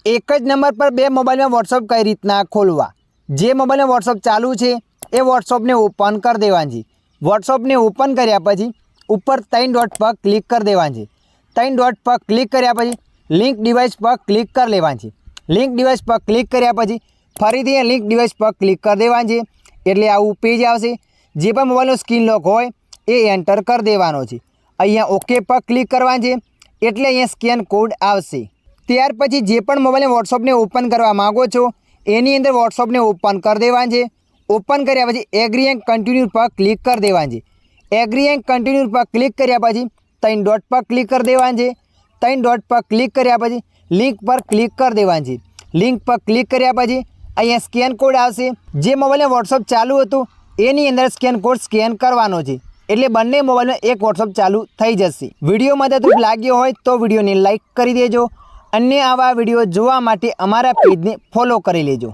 एक ज नंबर पर बे मोबाइल में वॉट्सअप कई रीतना खोलवा। जे मोबाइल में वॉट्सअप चालू है ए वॉट्सअप ने ओपन कर देवानी। वॉट्सअप ने ओपन कर्या पछी ऊपर 3 डॉट पर क्लिक कर देवानी। 3 डॉट पर क्लिक कर्या पछी लिंक डिवाइस पर क्लिक कर लेवानी। लिंक डिवाइस पर क्लिक कर्या पछी फरीथी लिंक डिवाइस पर क्लिक कर देवानी एटले आवुं पेज आवशे। जे पण मोबाइलनो स्क्रीन लॉक होय ए एंटर कर देवानो छे। अहींया ओके पर क्लिक करवानुं छे एटले अहींया स्केन कोड आवशे। त्यार पछी जे पण मोबाइल वॉट्सअप ने ओपन करवा मांगो छो एनी अंदर वॉट्सअप ने ओपन कर देवानुं छे। ओपन कर्या पछी एग्री एंड कंटिन्यू पर क्लिक कर देवानुं छे। एग्री एंड कंटिन्यू पर क्लिक कर्या पछी 3 डॉट पर क्लिक कर देवानुं छे। 3 डॉट पर क्लिक कर्या पछी लिंक पर क्लिक कर देवानुं छे। लिंक पर क्लिक कर्या पछी अहींया स्केन कोड आवशे। जे मोबाइल में वॉट्सअप चालू हतुं एनी अंदर स्केन कोड स्केन करवानो छे एटले बंने मोबाइल में एक वॉट्सअप चालू थई जशे। विडियो मददरूप लाग्यो होय तो विडियो ने लाइक करी देजो। अन्य आवा विडियो जोवा माटे अमारा पेज ने फॉलो करी लेजो।